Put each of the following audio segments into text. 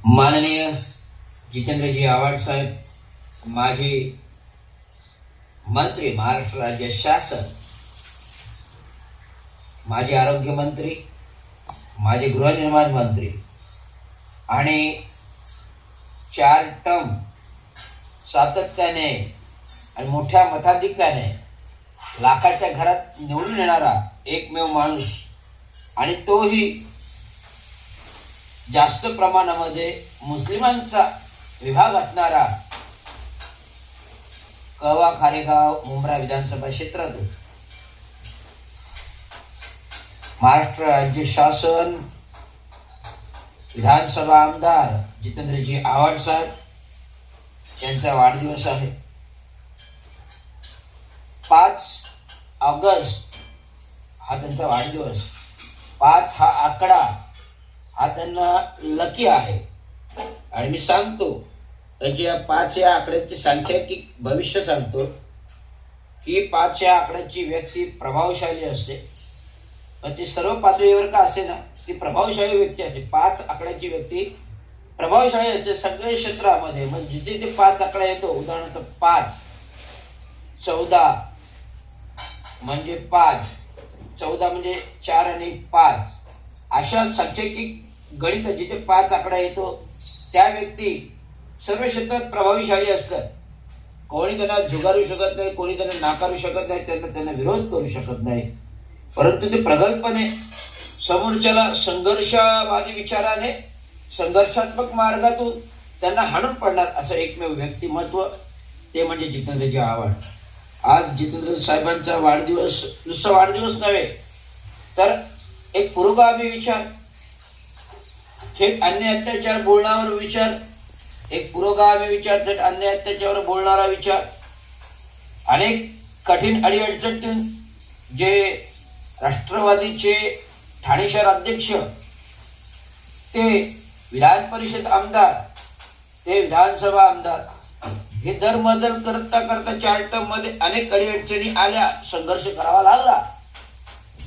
माननीय जितेंद्रजी आव्हाड साहेब, माजी मंत्री, महाराष्ट्र राज्य शासन, माजी आरोग्य मंत्री, माजी गृहनिर्माण मंत्री आणि 4 टर्म सातत्याने आणि मोठ्या मताधिक्याने लाखाच्या घरात निवडून येणारा एकमेव माणूस आणि तोही जास्त प्रमाणामध्ये मुस्लिमांचा विभाग असणारा कळवा खारेगाव मुंब्रा विधानसभा क्षेत्रातून महाराष्ट्र राज्य शासन विधानसभा आमदार जितेंद्रजी आव्हाड साहेब यांचा वाढदिवस आहे. 5 ऑगस्ट हा त्यांचा वाढदिवस. 5 हा आकडा हा त्यांना लकी आहे आणि मी सांगतो या 5 या आकड्याची सांख्यिक भविष्य सांगतो की 5 या आकड्याची व्यक्ती प्रभावशाली असते. पण ती सर्व पातळीवर का असे ना, ती प्रभावशाली व्यक्ती असते. 5 आकड्याची व्यक्ती प्रभावशाली असते सगळ्या क्षेत्रामध्ये. मग जिथे ते 5 आकडा येतो, उदाहरणार्थ 5, 14 म्हणजे 5, 14 म्हणजे 4 आणि 5, अशा सांख्यिक गणित जिथे 5 आकडा येतो त्या व्यक्ती सर्व क्षेत्रात प्रभावीशाली असतात. कोणी त्यांना झुगारू शकत नाही, कोणी त्यांना नाकारू शकत नाही, त्यांना विरोध करू शकत नाही. परंतु ते प्रगल्भपणे समोरच्याला संघर्षवादी विचाराने संघर्षात्मक मार्गातून त्यांना हाणून पडणार असं एकमेव व्यक्तिमत्व ते म्हणजे जितेंद्रजी आव्हाड. आज जितेंद्र साहेबांचा वाढदिवस नुसता वाढदिवस नव्हे तर एक पुरोगामी विचार, थेट अन्याय अत्याचार बोलण्यावर विचार, एक पुरोगामी विचार, थेट अन्याय अत्याचारावर बोलणारा विचार. अनेक कठीण अडीअडचणीतून जे राष्ट्रवादीचे ठाणे शहर अध्यक्ष, ते विधान परिषद आमदार, ते विधानसभा आमदार, हे दरबदल करता करता 4 टर्म मध्ये अनेक अडीअडचणी आल्या, संघर्ष करावा लागला.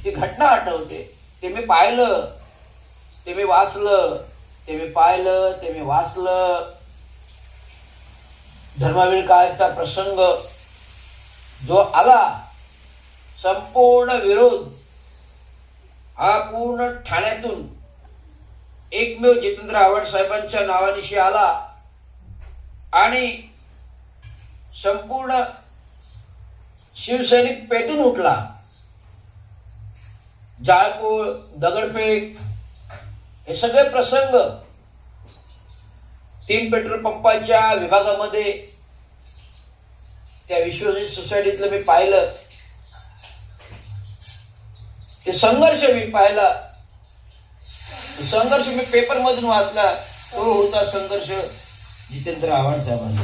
ती घटना आठवते. ते मी पाहिलं, ते मी वाचलं, ते मी पाहिलं, ते मी वाचलं. धर्मवीर काळाचा प्रसंग जो आला, संपूर्ण विरोध हा पूर्ण ठाण्यातून एकमेव जितेंद्र आव्हाड साहेबांच्या नावानिशी आला आणि संपूर्ण शिवसैनिक पेटून उठला. जाळपोळ, दगडफेक हे सगळे प्रसंग 3 पेट्रोल पंपाच्या विभागामध्ये त्या विश्वजित सोसायटीतलं मी पाहिलं. ते संघर्ष मी पाहिला, संघर्ष मी पेपर मधून वाचला. तो होता संघर्ष जितेंद्र आव्हाड साहेबांचा.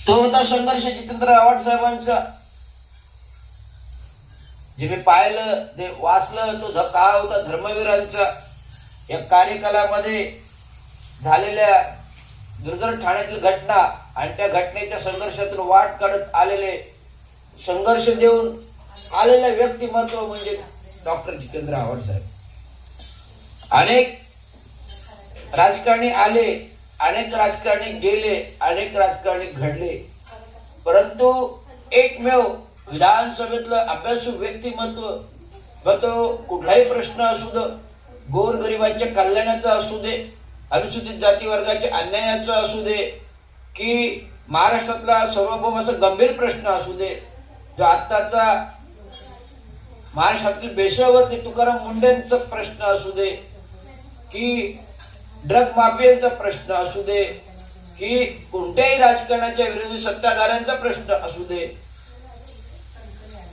तो होता संघर्ष जितेंद्र आव्हाड साहेबांचा. जे मी पाहिलं, ते वाचलं, तो काळ होता धर्मवीरांचा. या कार्यकालामध्ये झालेल्या दुर्धर ठाण्यातील घटना आणि त्या घटनेच्या संघर्षातून वाट काढत आलेले, संघर्ष देऊन आलेले व्यक्तिमत्व म्हणजे डॉक्टर जितेंद्र आव्हाड साहेब. अनेक राजकारणी आले, अनेक राजकारणी गेले, अनेक राजकारणी घडले, परंतु एकमेव विधानसभेतलं अभ्यासू व्यक्तिमत्व, व तो कुठलाही प्रश्न असू दे, गोरगरिबांच्या कल्याणाचा असू दे, अनुसूचित जाती वर्गाच्या अन्यायाचा असू दे, की महाराष्ट्रातला सार्वभौम असा गंभीर प्रश्न असू दे, जो आत्ताचा महाराष्ट्रातील बेसळवरती तुकाराम मुंडेंचा प्रश्न असू दे, की ड्रग माफियांचा प्रश्न असू दे, की कोणत्याही राजकारणाच्या विरोधी सत्ताधाऱ्यांचा प्रश्न असू दे,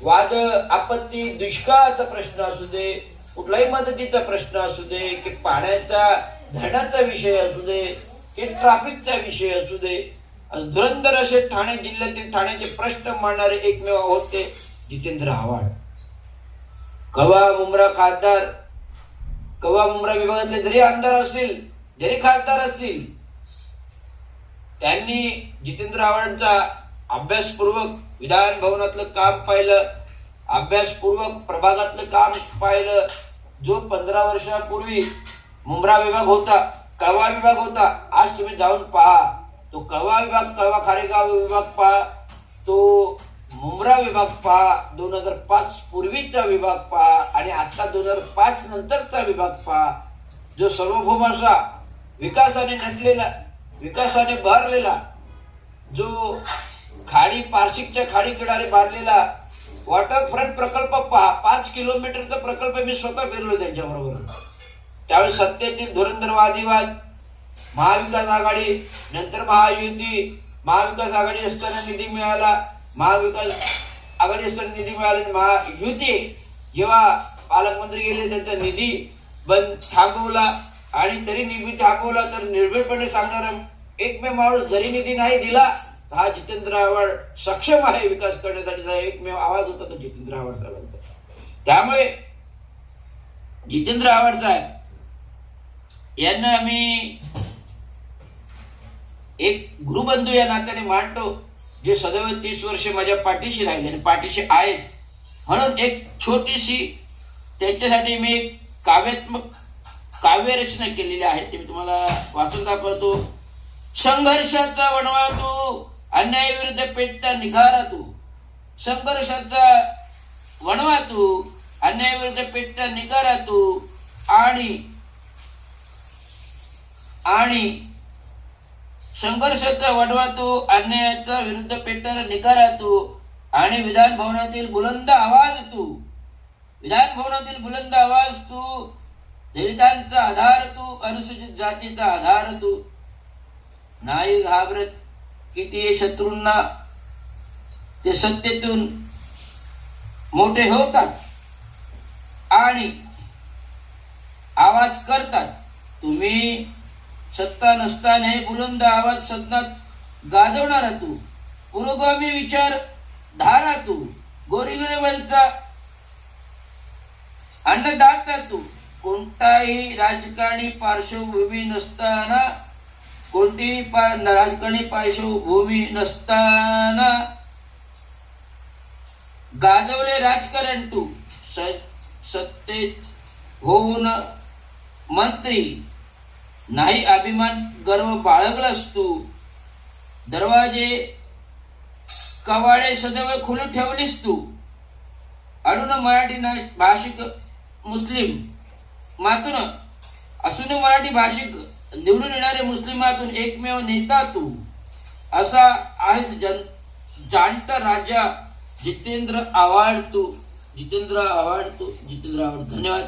वाद आपत्ती दुष्काळाचा प्रश्न असू दे, कुठलाही मदतीचा प्रश्न असू दे, की पाण्याचा धरणाचा विषय असू दे, की ट्रॅफिकचा विषय असू दे, धुरंधर असे ठाणे जिल्ह्यातील ठाण्याचे प्रश्न मांडणारे एकमेव होते जितेंद्र आव्हाड. कळवा मुंब्रा खासदार, कळवा मुंब्रा विभागातले जरी आमदार असतील, जरी खासदार असतील, त्यांनी जितेंद्र आव्हाडांचा अभ्यासपूर्वक विधान भवनातलं काम पाहिलं, अभ्यासपूर्वक प्रभागातलं काम पाहिलं, जो 15 वर्षापूर्वी मुंब्रा विभाग होता, कळवा विभाग होता, आज तुम्ही जाऊन पहा तो कळवा विभाग, कळवा खारेगाव विभाग पहा, तो मुंब्रा विभाग पहा, 2005 पूर्वीचा विभाग पहा आणि आता 2005 नंतरचा विभाग पहा. जो सार्वभौम असा विकासाने नटलेला, विकासाने भरलेला, जो खाडी पारशिकच्या खाडी किनारे बांधलेला वॉटरफ्रंट प्रकल्प पहा. 5 किलोमीटरचा प्रकल्प मी स्वतः फिरलो त्यांच्याबरोबर. त्यावेळी सत्तेतील धुरंधर वादिवाद, महाविकास आघाडी, नंतर महायुती, महाविकास आघाडी असताना निधी मिळाला, महाविकास आघाडी असताना निधी मिळाला, महायुती जेव्हा पालकमंत्री गेले त्यांचा निधी बंद थांबवला आणि तरी निधी थांबवला तर निर्भीडपणे सांगणारा एकमेव माणूस जरी निधी नाही दिला हा जितेंद्र आव्हाड सक्षम आहे विकास करण्यासाठीचा एकमेव आवाज होता तो जितेंद्र आव्हाड साहेबांचा. त्यामुळे जितेंद्र आव्हाड साहेब यांना आम्ही एक गुरुबंधू या नात्याने मानतो, जे सदैव 30 वर्ष माझ्या पाठीशी राहिले आणि पाठीशी आहेत. म्हणून एक छोटीशी त्यांच्यासाठी मी एक काव्यात्मक काव्यरचना केलेली आहे, ते मी तुम्हाला वाचून दाखवतो. संघर्षाचा वणवा तू, अन्यायाविरुद्ध पेटता निघारा तू. संघर्षाचा वणवा तू, अन्यायाविरुद्ध पेटता निघारा तू. आणि संघर्षाचा वणवा तू, अन्यायाचा विरुद्ध पेटणारा निघारा तू. आणि विधान भवनातील बुलंद आवाज तू, विधान भवनातील बुलंद आवाज तू. दलितांचा आधार तू, अनुसूचित जातीचा आधार तू. नाही घाबरत किती शत्रूंना, ते सत्तेतून मोठे होतात आणि आवाज करतात. तुम्ही सत्ता नसताना हे बुलंद आवाज सदनात गाजवणारा तू. पुरोगामी विचार धारा तू. गोरगरिबांचा अन्नदाता तू. कोणताही राजकारणी पार्श्वभूमी नसताना, कोणतीही राजकारणी पार्श्वभूमी नसताना गाजवले राजकारण तू. सत्तेत होऊन मंत्री नाही अभिमान गर्व बाळगलास तू. दरवाजे कवाडे सदैव खुले ठेवलीस तू. अडून मराठी भाषिक मुस्लिम मातून असून मराठी भाषिक निवडून येणारे मुस्लिमातून एकमेव नेता तू. असा आहेस जाणता राजा जितेंद्र आव्हाड तू. जितेंद्र आव्हाड तू. जितेंद्र आव्हाड. धन्यवाद.